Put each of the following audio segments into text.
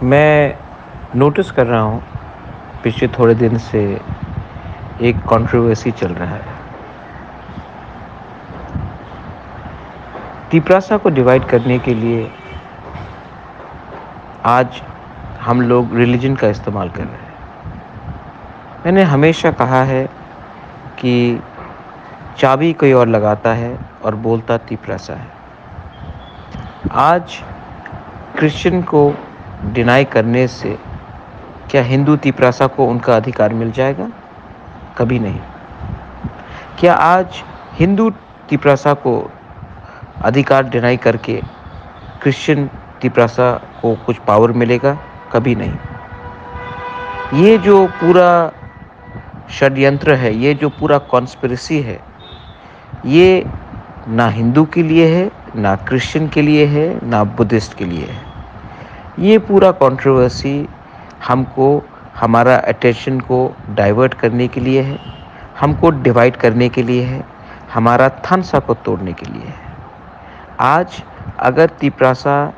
मैं नोटिस कर रहा हूँ पिछले थोड़े दिन से एक कंट्रोवर्सी चल रहा है। तिपरासा को डिवाइड करने के लिए आज हम लोग रिलीजन का इस्तेमाल कर रहे हैं। मैंने हमेशा कहा है कि चाबी कोई और लगाता है और बोलता तिपरासा है। आज क्रिश्चियन को डिनाई करने से क्या हिंदू तिपरासा को उनका अधिकार मिल जाएगा? कभी नहीं। क्या आज हिंदू तिपरासा को अधिकार डिनाई करके क्रिश्चियन तिपरासा को कुछ पावर मिलेगा? कभी नहीं। ये जो पूरा षड्यंत्र है, ये जो पूरा कॉन्स्पिरेसी है, ये ना हिंदू के लिए है, ना क्रिश्चियन के लिए है, ना बुद्धिस्ट के लिए है। ये पूरा कंट्रोवर्सी हमको हमारा अटेंशन को डाइवर्ट करने के लिए है, हमको डिवाइड करने के लिए है, हमारा थानसा को तोड़ने के लिए है। आज अगर तिपरासा,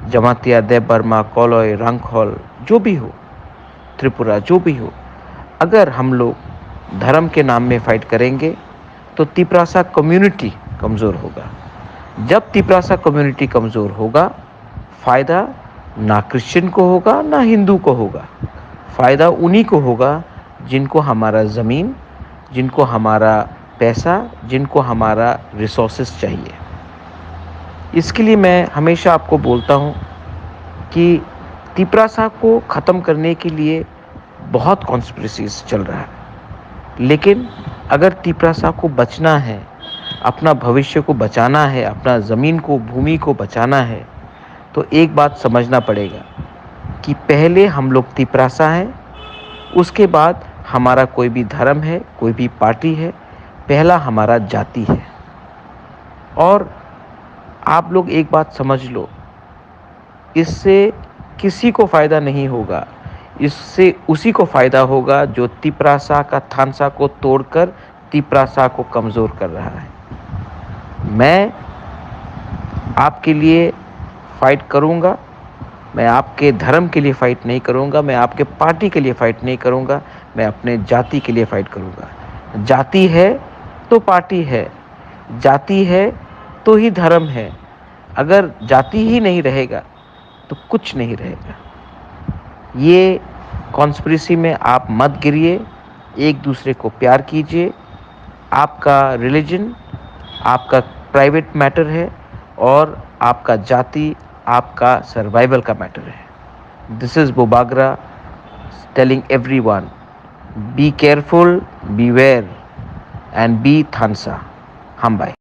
जमातिया, देव बर्मा, कोलोय, रंगखोल, जो भी हो, त्रिपुरा, जो भी हो, अगर हम लोग धर्म के नाम में फाइट करेंगे तो तिपरासा कम्युनिटी कमज़ोर होगा। जब तिपरासा कम्युनिटी कमज़ोर होगा, फ़ायदा ना क्रिश्चियन को होगा, ना हिंदू को होगा। फ़ायदा उन्हीं को होगा जिनको हमारा ज़मीन, जिनको हमारा पैसा, जिनको हमारा रिसोर्सेस चाहिए। इसके लिए मैं हमेशा आपको बोलता हूँ कि तिपरासा को ख़त्म करने के लिए बहुत कॉन्स्पिरेसीज चल रहा है, लेकिन अगर तिपरासा को बचना है, अपना भविष्य को बचाना है, अपना ज़मीन को, भूमि को बचाना है, तो एक बात समझना पड़ेगा कि पहले हम लोग तिपरासा हैं, उसके बाद हमारा कोई भी धर्म है, कोई भी पार्टी है, पहला हमारा जाति है। और आप लोग एक बात समझ लो, इससे किसी को फ़ायदा नहीं होगा। इससे उसी को फ़ायदा होगा जो तिपरासा का थानसा को तोड़कर तिपरासा को कमज़ोर कर रहा है। मैं आपके लिए फ़ाइट करूँगा, मैं आपके धर्म के लिए फ़ाइट नहीं करूँगा, मैं आपके पार्टी के लिए फ़ाइट नहीं करूँगा, मैं अपने जाति के लिए फ़ाइट करूँगा। जाति है तो पार्टी है, जाति है तो ही धर्म है। अगर जाति ही नहीं रहेगा तो कुछ नहीं रहेगा। ये कॉन्स्पिरेसी में आप मत गिरिए, एक दूसरे को प्यार कीजिए। आपका रिलीजन आपका प्राइवेट मैटर है और आपका जाति आपका सर्वाइवल का मैटर है। दिस इज़ बोबागरा telling everyone, be careful, beware and be थानसा। हम बाय।